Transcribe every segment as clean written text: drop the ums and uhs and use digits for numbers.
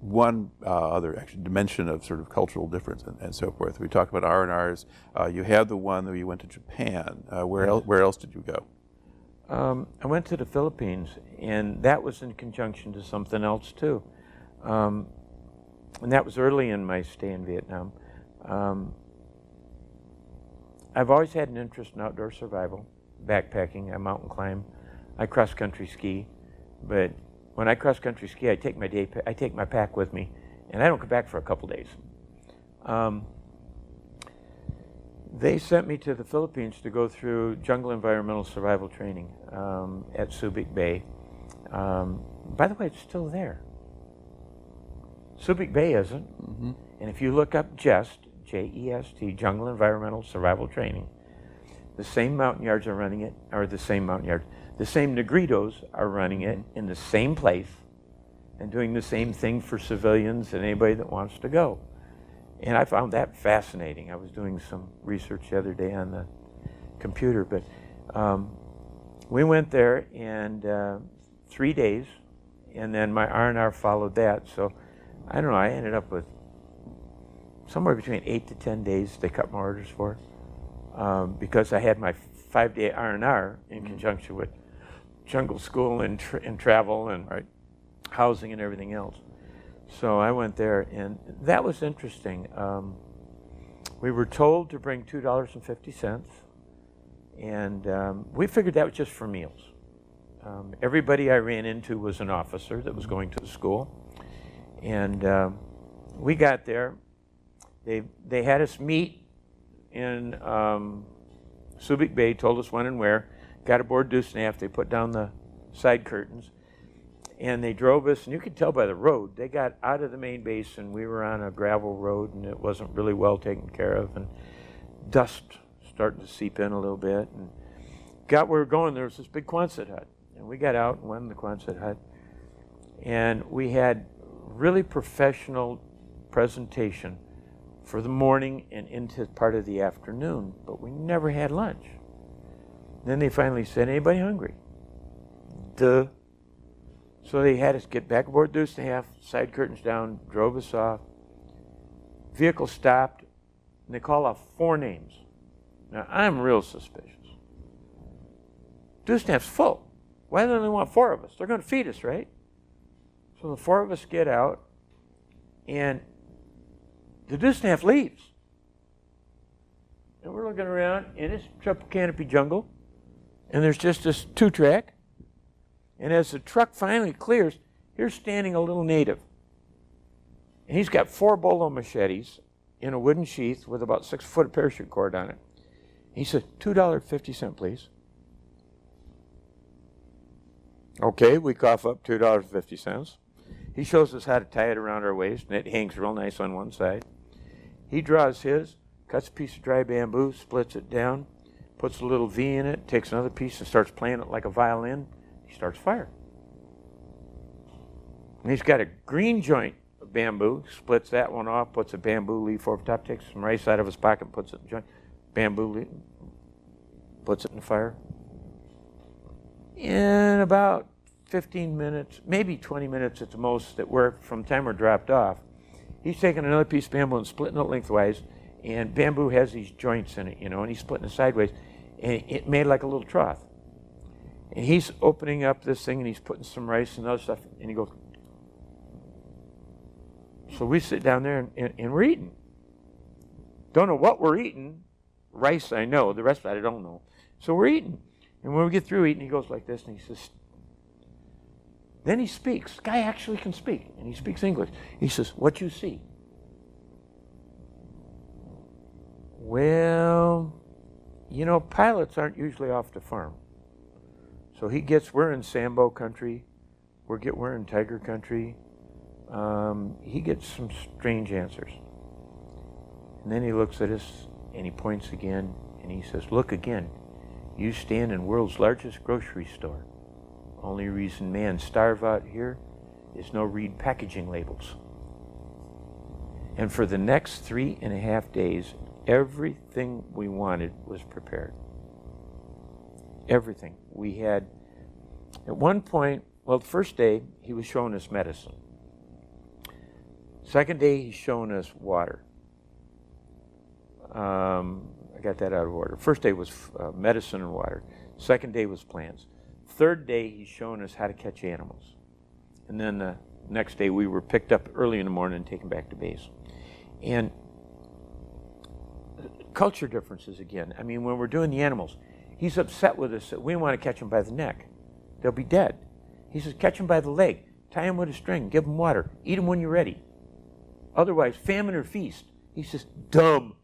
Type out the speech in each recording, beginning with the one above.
one other actually dimension of sort of cultural difference and so forth. We talked about R&Rs. You had the one where you went to Japan. Where else did you go? I went to the Philippines, and that was in conjunction to something else too. And that was early in my stay in Vietnam. I've always had an interest in outdoor survival, backpacking. I mountain climb, I cross-country ski, but when I cross-country ski, I take my pack with me, and I don't come back for a couple days. They sent me to the Philippines to go through jungle environmental survival training at Subic Bay. By the way, it's still there. Subic Bay isn't. Mm-hmm. And if you look up JEST, J-E-S-T, Jungle Environmental Survival Training, the same mountain yards are running it, or the same mountain yards, the same Negritos are running it in the same place and doing the same thing for civilians and anybody that wants to go. And I found that fascinating. I was doing some research the other day on the computer, but we went there and 3 days, and then my R&R followed that. So I don't know, I ended up with somewhere between 8 to 10 days they cut my orders for, because I had my 5-day R&R in conjunction with jungle school and travel and housing and everything else. So I went there, and that was interesting. We were told to bring $2.50, and we figured that was just for meals. Everybody I ran into was an officer that was going to the school, and we got there. They had us meet in Subic Bay, told us when and where, got aboard Dusnaf, they put down the side curtains, and they drove us, and you could tell by the road, they got out of the main basin. We were on a gravel road, and it wasn't really well taken care of, and dust starting to seep in a little bit, and got where we were going, there was this big Quonset hut, and we got out and went in the Quonset hut, and we had really professional presentation for the morning and into part of the afternoon, but we never had lunch. Then they finally said, anybody hungry? Duh. So they had us get back aboard Dusnaf, side curtains down, drove us off. Vehicle stopped, and they call off 4 names. Now, I'm real suspicious. Dusnaf's full. Why do they only want 4 of us? They're going to feed us, right? So the 4 of us get out, and the Dusnaf leaves. And we're looking around, and it's triple canopy jungle, and there's just this 2-track. And as the truck finally clears, here's standing a little native. And he's got 4 bolo machetes in a wooden sheath with about 6 foot of parachute cord on it. He said, $2.50, please. Okay, we cough up $2.50. He shows us how to tie it around our waist, and it hangs real nice on one side. He draws his, cuts a piece of dry bamboo, splits it down, puts a little V in it, takes another piece and starts playing it like a violin. He starts fire. And he's got a green joint of bamboo, splits that one off, puts a bamboo leaf over top, takes some rice out of his pocket and puts it in the joint, bamboo leaf, puts it in the fire. In about 15 minutes, maybe 20 minutes at the most, that we're from time we're dropped off, he's taking another piece of bamboo and splitting it lengthwise, and bamboo has these joints in it, and he's splitting it sideways, and it made like a little trough. And he's opening up this thing, and he's putting some rice and other stuff, and he goes. So we sit down there, and we're eating. Don't know what we're eating. Rice, I know. The rest of it, I don't know. So we're eating. And when we get through eating, he goes like this, and he says, then he speaks. The guy actually can speak, and he speaks English. He says, what you see? Well, pilots aren't usually off the farm. So we're in Sambo country, we're in tiger country. He gets some strange answers. And then he looks at us, and he points again, and he says, look again. You stand in world's largest grocery store. Only reason man starve out here is no read packaging labels. And for the next 3.5 days, everything we wanted was prepared. Everything. We had, at one point, Well, the first day, he was showing us medicine. Second day, he's showing us water. I got that out of order. First day was medicine and water. Second day was plants. Third day, he's showing us how to catch animals. And then the next day, we were picked up early in the morning and taken back to base. And culture differences again. I mean, when we're doing the animals, he's upset with us that we want to catch them by the neck. They'll be dead. He says, catch them by the leg. Tie them with a string. Give them water. Eat them when you're ready. Otherwise, famine or feast. He says, dumb.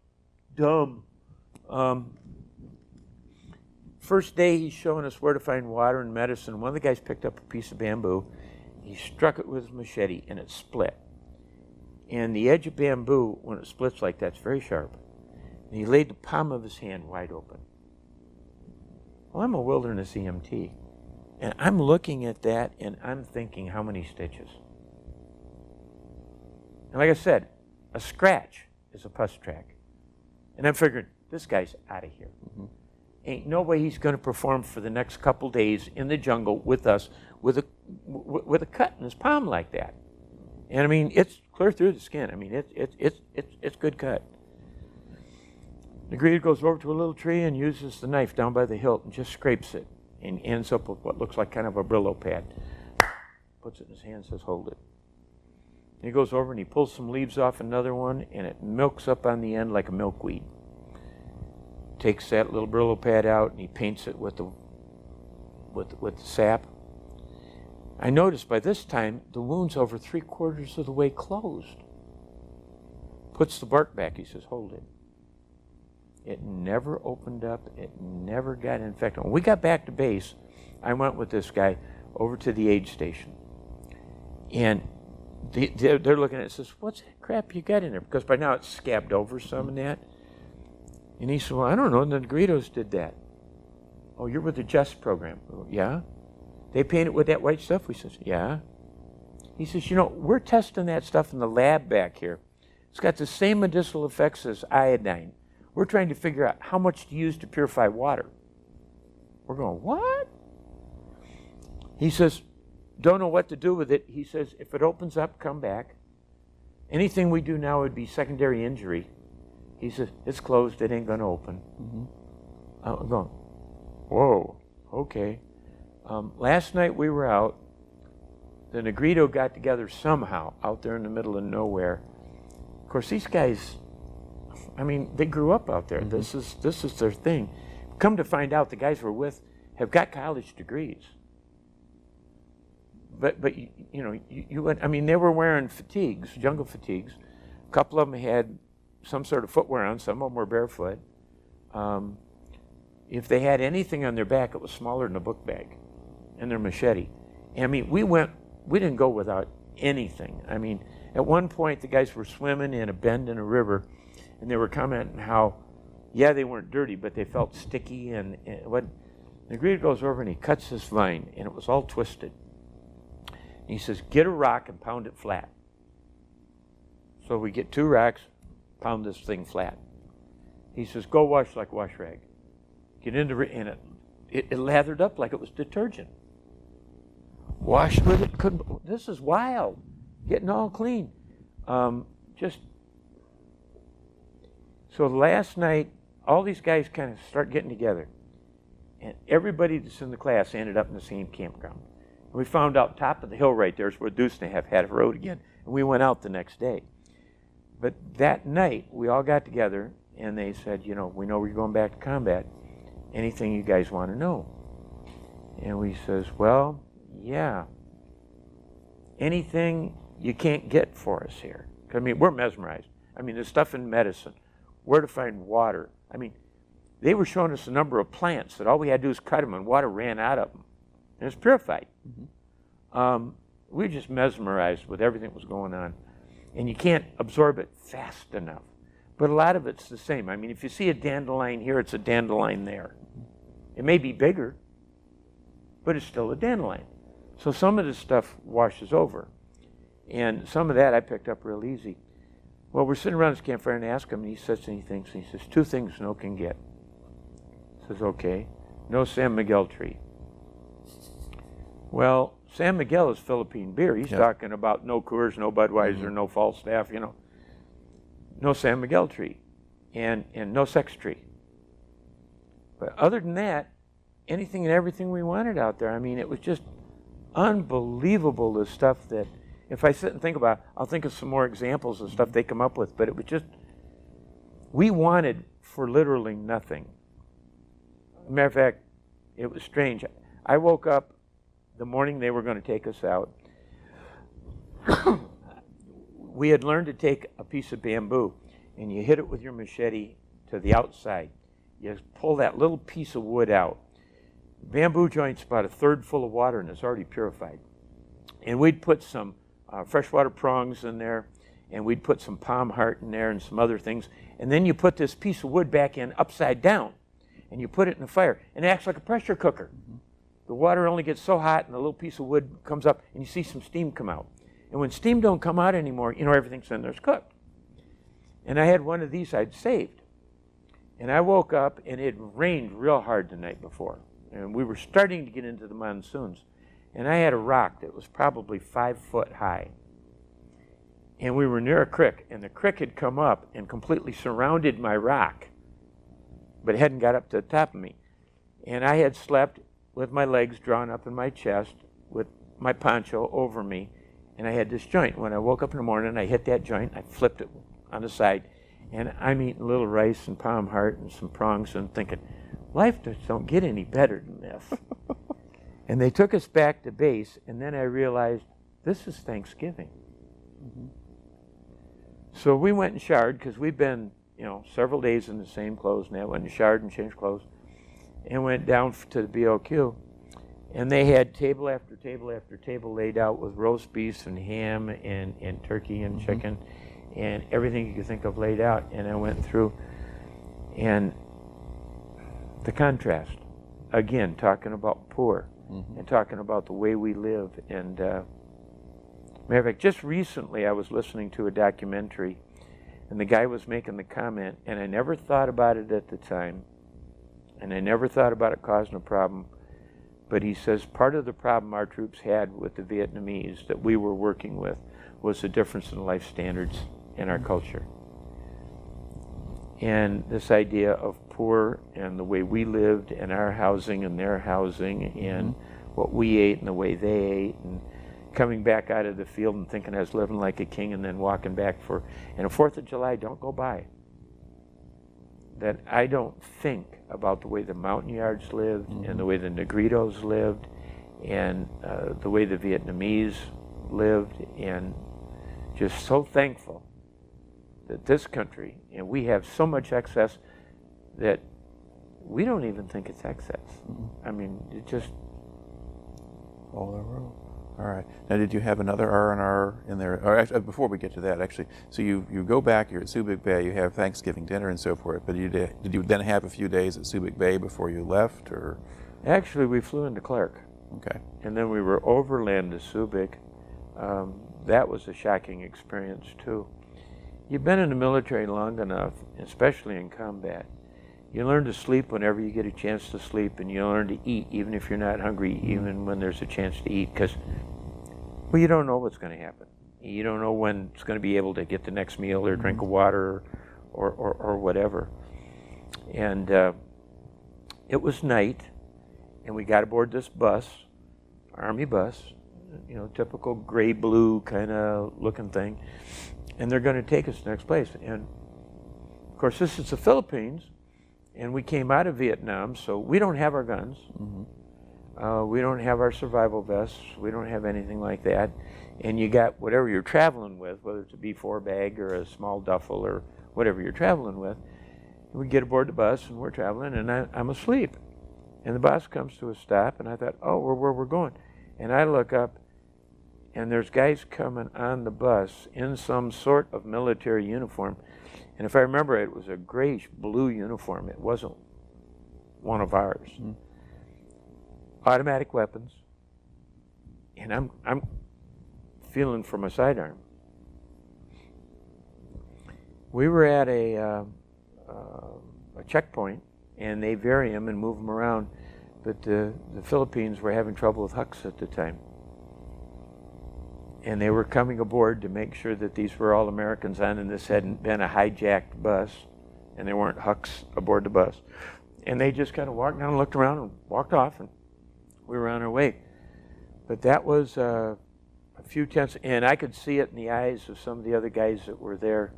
First day, he's showing us where to find water and medicine. One of the guys picked up a piece of bamboo. He struck it with his machete, and it split. And the edge of bamboo, when it splits like that, it's very sharp. And he laid the palm of his hand wide open. Well, I'm a wilderness EMT. And I'm looking at that, and I'm thinking, how many stitches? And like I said, a scratch is a pus track. And I'm figuring, this guy's out of here. Mm-hmm. Ain't no way he's going to perform for the next couple days in the jungle with us with a cut in his palm like that. And I mean, it's clear through the skin. I mean, it's good cut. The greeter goes over to a little tree and uses the knife down by the hilt and just scrapes it and ends up with what looks like kind of a Brillo pad. Puts it in his hand and says, hold it. He goes over and he pulls some leaves off another one, and it milks up on the end like a milkweed. Takes that little Brillo pad out and he paints it with the sap. I noticed by this time the wound's over 3/4 of the way closed. Puts the bark back. He says, hold it. It never opened up. It never got infected. When we got back to base, I went with this guy over to the aid station. And they're looking at it and says, what's that crap you got in there? Because by now it's scabbed over some and that. And he said, well, I don't know. The Negritos did that. Oh, you're with the JEST program. Oh, yeah. They paint it with that white stuff? We says, yeah. He says, you know, we're testing that stuff in the lab back here. It's got the same medicinal effects as iodine. We're trying to figure out how much to use to purify water. We're going, what? He says, don't know what to do with it. He says, if it opens up, come back. Anything we do now would be secondary injury. He says, it's closed. It ain't going to open. Mm-hmm. I'm going, whoa, okay. Last night we were out. The Negrito got together somehow out there in the middle of nowhere. Of course, these guys, I mean, they grew up out there. Mm-hmm. This is their thing. Come to find out, the guys we're with have got college degrees. But you know, you went, I mean, they were wearing fatigues, jungle fatigues. A couple of them had some sort of footwear on. Some of them were barefoot. If they had anything on their back, it was smaller than a book bag, and their machete. And I mean, we didn't go without anything. I mean, at one point, the guys were swimming in a bend in a river, and they were commenting how, yeah, they weren't dirty, but they felt sticky. And what the greeter goes over and he cuts this vine, and it was all twisted. And he says, get a rock and pound it flat. So we get 2 rocks, pound this thing flat. He says, go wash like wash rag. Get into it, and it lathered up like it was detergent. Washed with it, this is wild. Getting all clean. So last night, all these guys kind of start getting together. And everybody that's in the class ended up in the same campground. And we found out top of the hill right there is where Dusnev had a road again. And we went out the next day. But that night, we all got together, and they said, you know, we know we're going back to combat. Anything you guys want to know? And we says, well, yeah. Anything you can't get for us here. I mean, we're mesmerized. I mean, there's stuff in medicine. Where to find water. I mean, they were showing us a number of plants that all we had to do was cut them and water ran out of them. And it's purified. Mm-hmm. We were just mesmerized with everything that was going on. And you can't absorb it fast enough. But a lot of it's the same. I mean, if you see a dandelion here, it's a dandelion there. It may be bigger, but it's still a dandelion. So some of this stuff washes over. And some of that I picked up real easy. Well, we're sitting around this campfire and I ask him, and he says anything. So he says, 2 things no can get. Says, okay. No San Miguel tree. Well, San Miguel is Philippine beer. He's talking about no Coors, no Budweiser, no Falstaff, you know. No San Miguel tree and no sex tree. But other than that, anything and everything we wanted out there. I mean, it was just unbelievable, the stuff that, if I sit and think about it, I'll think of some more examples of stuff they come up with, but it was just, we wanted for literally nothing. Matter of fact, it was strange. I woke up the morning they were going to take us out. We had learned to take a piece of bamboo and you hit it with your machete to the outside. You pull that little piece of wood out. Bamboo joint's about a third full of water and it's already purified. And we'd put some freshwater prongs in there, and we'd put some palm heart in there and some other things. And then you put this piece of wood back in upside down, and you put it in the fire, and it acts like a pressure cooker. The water only gets so hot, and the little piece of wood comes up, and you see some steam come out. And when steam don't come out anymore, you know everything's in there's cooked. And I had one of these I'd saved. And I woke up, and it rained real hard the night before. And we were starting to get into the monsoons. And I had a rock that was probably 5 foot high. And we were near a creek, and the creek had come up and completely surrounded my rock, but it hadn't got up to the top of me. And I had slept with my legs drawn up in my chest with my poncho over me, and I had this joint. When I woke up in the morning, I hit that joint, I flipped it on the side, and I'm eating a little rice and palm heart and some prongs and thinking, life just don't get any better than this. And they took us back to base, and then I realized this is Thanksgiving. So we went and showered because we'd been, several days in the same clothes, and I went and showered and changed clothes, and went down to the BOQ, and they had table after table after table laid out with roast beef and ham and turkey and chicken and everything you could think of laid out. And I went through, and the contrast, again, talking about poor and talking about the way we live. And matter of fact, just recently I was listening to a documentary, and the guy was making the comment, and I never thought about it at the time, and I never thought about it causing a problem, but he says part of the problem our troops had with the Vietnamese that we were working with was the difference in life standards in our culture. And this idea of poor and the way we lived and our housing and their housing and what we ate and the way they ate, and coming back out of the field and thinking I was living like a king, and then walking back and a 4th of July don't go by that I don't think about the way the Montagnards lived and the way the Negritos lived and the way the Vietnamese lived, and just so thankful that this country, and we have so much excess that we don't even think it's excess. I mean, it just all the road. All right. Now, did you have another R&R in there? Or actually, before we get to that, actually, so you go back, you're at Subic Bay, you have Thanksgiving dinner and so forth, but did you then have a few days at Subic Bay before you left, or? Actually, we flew into Clark. Okay. And then we were overland to Subic. That was a shocking experience, too. You've been in the military long enough, especially in combat. You learn to sleep whenever you get a chance to sleep, and you learn to eat even if you're not hungry, even when there's a chance to eat, because, well, you don't know what's going to happen. You don't know when it's going to be able to get the next meal or drink of water or whatever. And it was night, and we got aboard this bus, Army bus, typical gray-blue kind of looking thing, and they're going to take us to the next place. And, of course, this is the Philippines, and we came out of Vietnam, so we don't have our guns. We don't have our survival vests. We don't have anything like that. And you got whatever you're traveling with, whether it's a B4 bag or a small duffel or whatever you're traveling with. And we get aboard the bus, and we're traveling, and I'm asleep. And the bus comes to a stop, and I thought, oh, we're where we're going. And I look up, and there's guys coming on the bus in some sort of military uniform. And if I remember, it was a grayish-blue uniform. It wasn't one of ours. Automatic weapons. And I'm feeling for my sidearm. We were at a checkpoint, and they vary them and move them around. But the Philippines were having trouble with Hucks at the time. and they were coming aboard to make sure that these were all Americans on, and this hadn't been a hijacked bus, and there weren't Hucks aboard the bus. And they just kind of walked down, looked around, and walked off, and we were on our way. But that was a few tenths, and I could see it in the eyes of some of the other guys that were there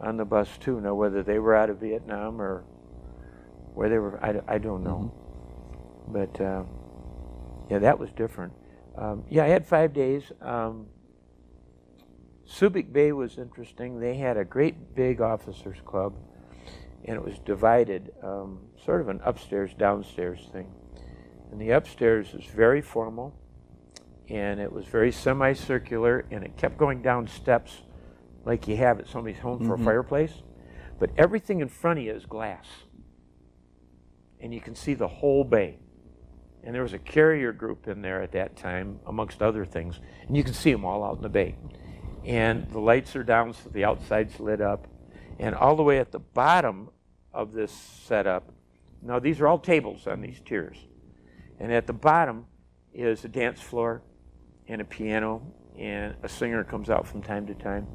on the bus too. Now, whether they were out of Vietnam or where they were, I don't know. But yeah, that was different. Yeah, I had 5 days. Subic Bay was interesting. They had a great big officers club, and it was divided, sort of an upstairs, downstairs thing. And the upstairs was very formal, and it was very semicircular, and it kept going down steps like you have at somebody's home for a fireplace. But everything in front of you is glass, and you can see the whole bay. And there was a carrier group in there at that time, amongst other things, and you can see them all out in the bay. And the lights are down, so the outside's lit up. And all the way at the bottom of this setup, now these are all tables on these tiers. And at the bottom is a dance floor and a piano, and a singer comes out from time to time.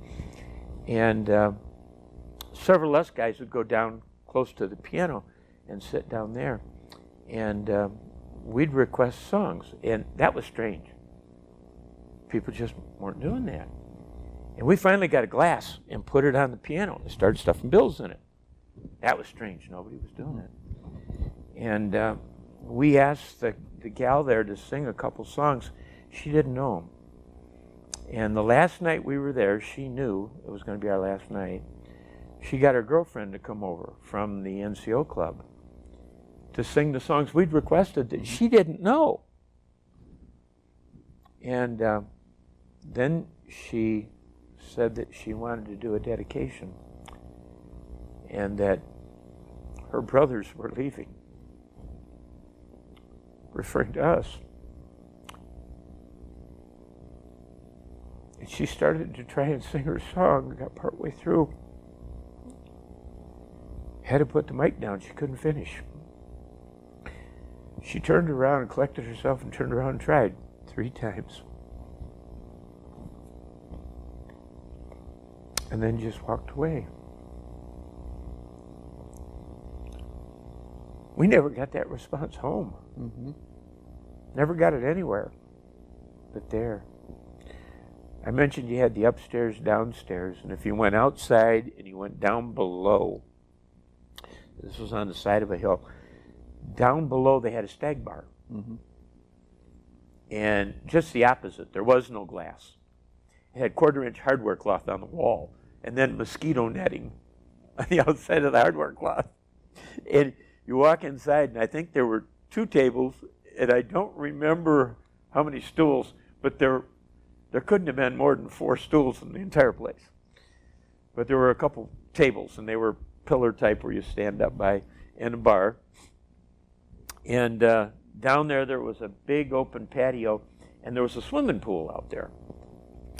And several less guys would go down close to the piano and sit down there. And we'd request songs, and that was strange. People just weren't doing that. And we finally got a glass and put it on the piano and started stuffing bills in it. That was strange. Nobody was doing it. And we asked the gal there to sing a couple songs. She didn't know them. And the last night we were there, she knew it was going to be our last night. She got her girlfriend to come over from the NCO club to sing the songs we'd requested that she didn't know. And then she said that she wanted to do a dedication and that her brothers were leaving, referring to us. And she started to try and sing her song, got partway through, had to put the mic down, she couldn't finish. She turned around and collected herself and turned around and tried 3 times. And then just walked away. We never got that response home. Never got it anywhere but there. I mentioned you had the upstairs, downstairs, and if you went outside and you went down below, this was on the side of a hill, down below they had a stag bar. And just the opposite, there was no glass. It had 1/4-inch hardware cloth on the wall, and then mosquito netting on the outside of the hardware cloth. And you walk inside, and I think there were 2 tables, and I don't remember how many stools, but there couldn't have been more than 4 stools in the entire place. But there were a couple tables, and they were pillar type where you stand up by, and a bar. And down there was a big open patio, and there was a swimming pool out there.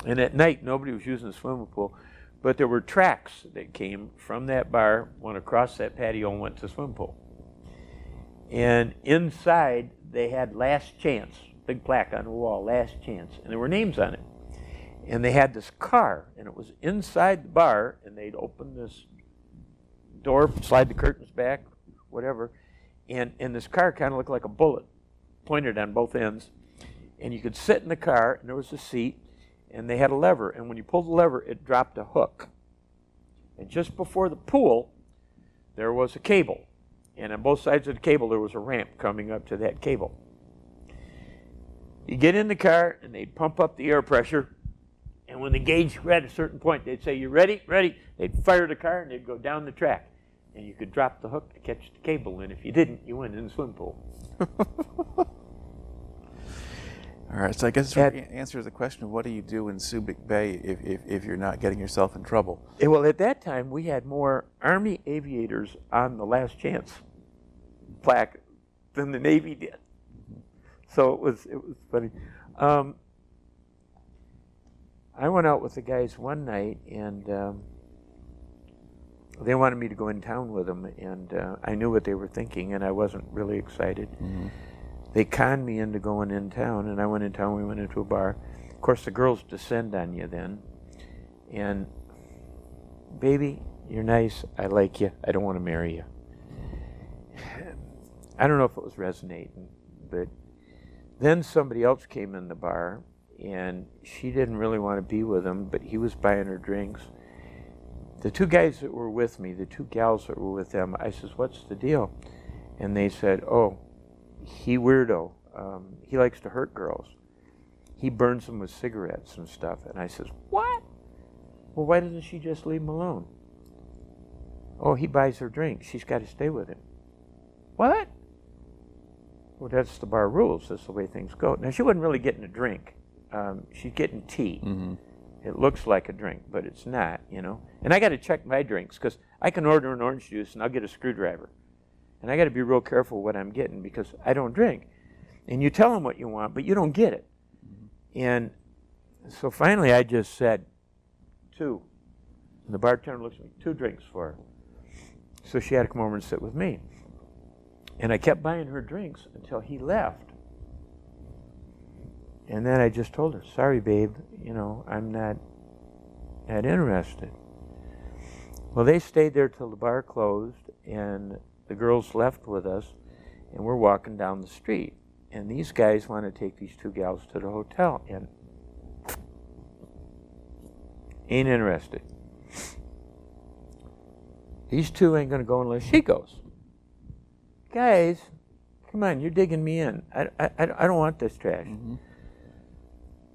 And at night, nobody was using the swimming pool, but there were tracks that came from that bar, went across that patio, and went to the swimming pool. And inside, they had Last Chance, big plaque on the wall, Last Chance, and there were names on it. And they had this car, and it was inside the bar, and they'd open this door, slide the curtains back, whatever, and this car kind of looked like a bullet, pointed on both ends. And you could sit in the car, and there was a seat, and they had a lever, and when you pulled the lever, it dropped a hook. And just before the pool, there was a cable. And on both sides of the cable, there was a ramp coming up to that cable. You get in the car, and they'd pump up the air pressure, and when the gauge read a certain point, they'd say, "You ready? Ready?" They'd fire the car, and they'd go down the track. And you could drop the hook to catch the cable, and if you didn't, you went in the swim pool. All right, so I guess it answers the question of what do you do in Subic Bay if you're not getting yourself in trouble? Well, at that time, we had more Army aviators on the Last Chance plaque than the Navy did. So it was funny. I went out with the guys one night, and they wanted me to go in town with them, and I knew what they were thinking, and I wasn't really excited. They conned me into going in town, and I went in town. We went into a bar, Of course, the girls descend on you then. And, baby, you're nice. I like you. I don't want to marry you. I don't know if it was resonating, but then somebody else came in the bar, and she didn't really want to be with him, but he was buying her drinks. The two guys that were with me, the two gals that were with them, I says, what's the deal? And they said, oh, he weirdo. He likes to hurt girls. He burns them with cigarettes and stuff. And I says, what? Well, why doesn't she just leave him alone? Oh, he buys her drinks. She's got to stay with him. What? Well, that's the bar rules. That's the way things go. Now, she wasn't really getting a drink. She's getting tea. Mm-hmm. It looks like a drink, but it's not, you know. And I got to check my drinks because I can order an orange juice and I'll get a screwdriver. And I got to be real careful what I'm getting because I don't drink. And you tell them what you want, but you don't get it. Mm-hmm. And so finally I just said, 2. And the bartender looks at me, 2 drinks for her. So she had to come over and sit with me. And I kept buying her drinks until he left. And then I just told her, sorry, babe, you know, I'm not interested. Well, they stayed there till the bar closed, and the girls left with us, and we're walking down the street. And these guys want to take these 2 gals to the hotel, and ain't interested. These 2 ain't going to go unless she goes. Guys, come on, you're digging me in. I don't want this trash. Mm-hmm.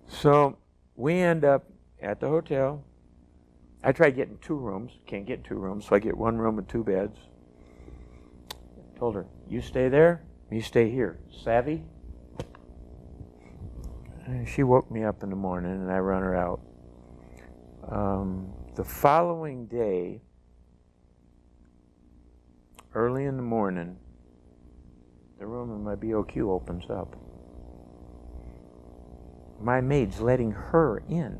So we end up at the hotel. I tried getting 2 rooms. Can't get 2 rooms, so I get 1 room with 2 beds. I told her, you stay there, you stay here. Savvy? And she woke me up in the morning, and I run her out. The following day, early in the morning, the room in my BOQ opens up. My maid's letting her in.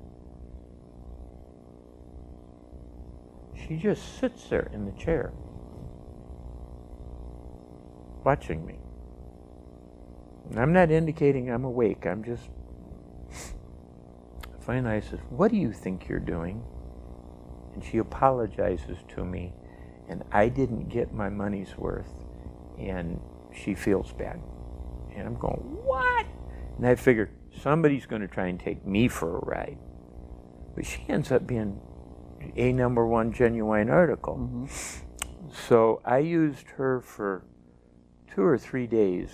She just sits there in the chair, watching me. And I'm not indicating I'm awake. I'm just... Finally, I says, what do you think you're doing? And she apologizes to me, and I didn't get my money's worth, and she feels bad. And I'm going, what? And I figured, somebody's going to try and take me for a ride. But she ends up being a #1 genuine article. Mm-hmm. So I used her for 2 or 3 days.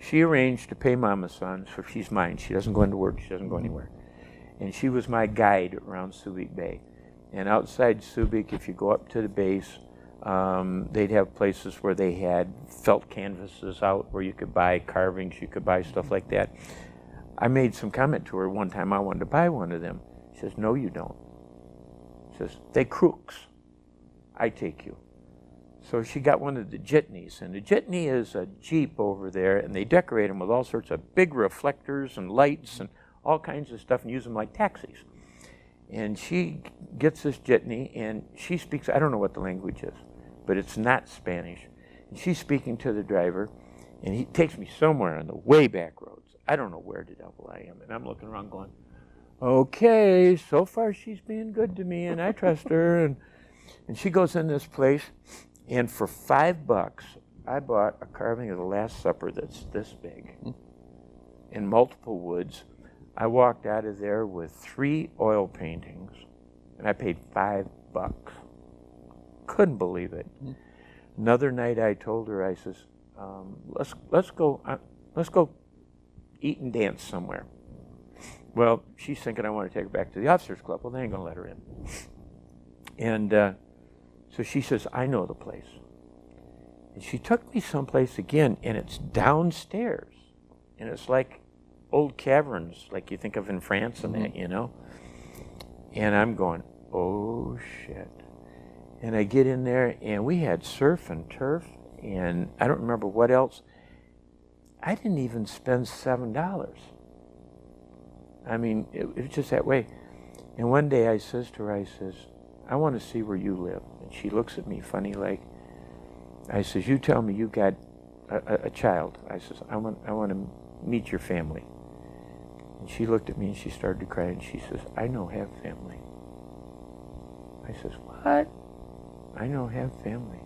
She arranged to pay Mama Son, so she's mine. She doesn't go into work. She doesn't go anywhere. And she was my guide around Subic Bay. And outside Subic, if you go up to the base, they'd have places where they had felt canvases out where you could buy carvings, you could buy stuff like that. I made some comment to her one time I wanted to buy one of them. She says, no, you don't. She says, they crooks. I take you. So she got one of the jitneys, and the jitney is a Jeep over there, and they decorate them with all sorts of big reflectors and lights and all kinds of stuff and use them like taxis. And she gets this jitney, and she speaks, I don't know what the language is, but it's not Spanish. And she's speaking to the driver, and he takes me somewhere on the way back roads. I don't know where the devil I am. And I'm looking around going, okay, so far she's being good to me, and I trust her. And she goes in this place, and for $5, I bought a carving of the Last Supper that's this big in multiple woods. I walked out of there with 3 oil paintings, and I paid $5. Couldn't believe it. Mm-hmm. Another night, I told her, I says, let's go eat and dance somewhere. Well, she's thinking I want to take her back to the officers' club. Well, they ain't gonna let her in. And so she says, I know the place. And she took me someplace again, and it's downstairs, and it's like old caverns, like you think of in France and that, you know. And I'm going, oh shit. And I get in there, and we had surf and turf, and I don't remember what else. I didn't even spend $7. I mean, it was just that way. And one day I says to her, I says, I want to see where you live. And she looks at me funny like. I says, you tell me you got a child. I says, I want to meet your family. And And she looked at me and she started to cry and she says, I don't have family. I says, what? I don't have family.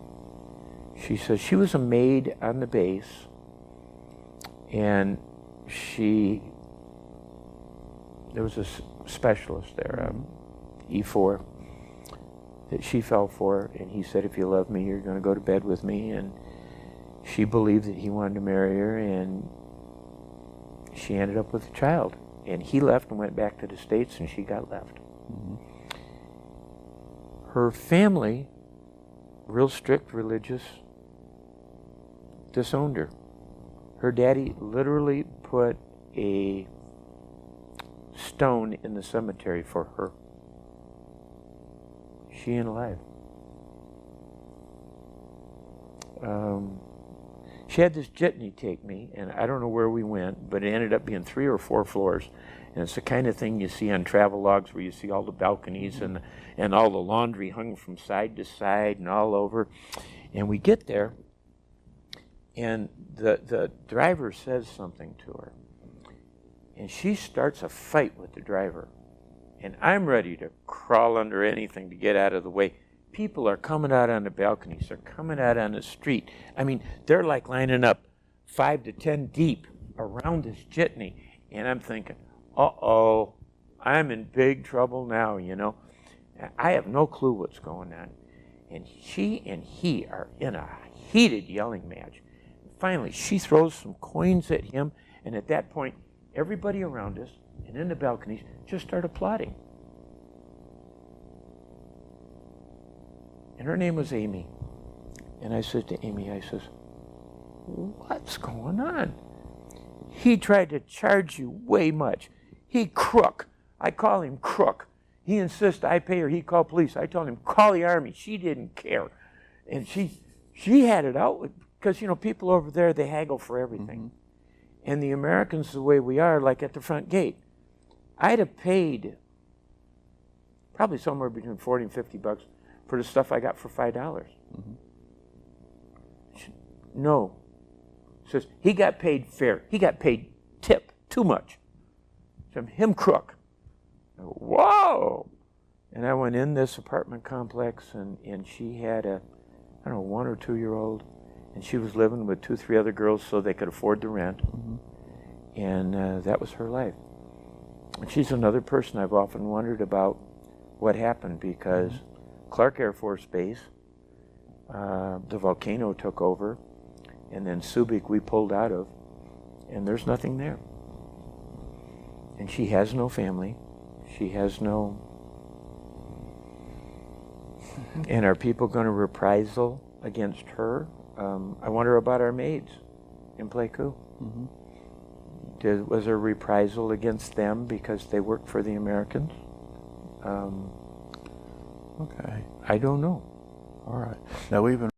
She says she was a maid on the base, and there was a specialist there, E4, that she fell for, and he said, if you love me, you're going to go to bed with me. And she believed that he wanted to marry her, and she ended up with a child. And he left and went back to the States, and she got left. Mm-hmm. Her family, real strict religious, disowned her. Her daddy literally put a stone in the cemetery for her. She ain't alive. She had this jitney take me, and I don't know where we went, but it ended up being 3 or 4 floors. And it's the kind of thing you see on travel logs where you see all the balconies and all the laundry hung from side to side and all over. And we get there, and the driver says something to her. And she starts a fight with the driver. And I'm ready to crawl under anything to get out of the way. People are coming out on the balconies. They're coming out on the street. I mean, they're like lining up 5 to 10 deep around this jitney. And I'm thinking, uh-oh, I'm in big trouble now, you know. I have no clue what's going on. And she and he are in a heated yelling match. Finally, she throws some coins at him. And at that point, everybody around us and in the balconies just start applauding. And her name was Amy. And I said to Amy, I says, what's going on? He tried to charge you way much. He crook. I call him crook. He insists I pay her. He called police. I told him, call the army. She didn't care. And she had it out because, you know, people over there, they haggle for everything. Mm-hmm. And the Americans, the way we are, like at the front gate, I'd have paid probably somewhere between $40 and $50 for the stuff I got for $5. Mm-hmm. No. Says, he got paid fair. He got paid tip, too much. So him crook. Whoa! And I went in this apartment complex, and she had a, I don't know, 1 or 2 year old, and she was living with 2, 3 other girls so they could afford the rent. Mm-hmm. And that was her life. And she's another person I've often wondered about what happened, because Clark Air Force Base, the volcano took over, and then Subic we pulled out of, and there's nothing there. And she has no family. She has no... And are people going to reprisal against her? I wonder about our maids in Pleiku. Mm-hmm. Was there reprisal against them because they worked for the Americans? Okay. I don't know. All right. Now we've been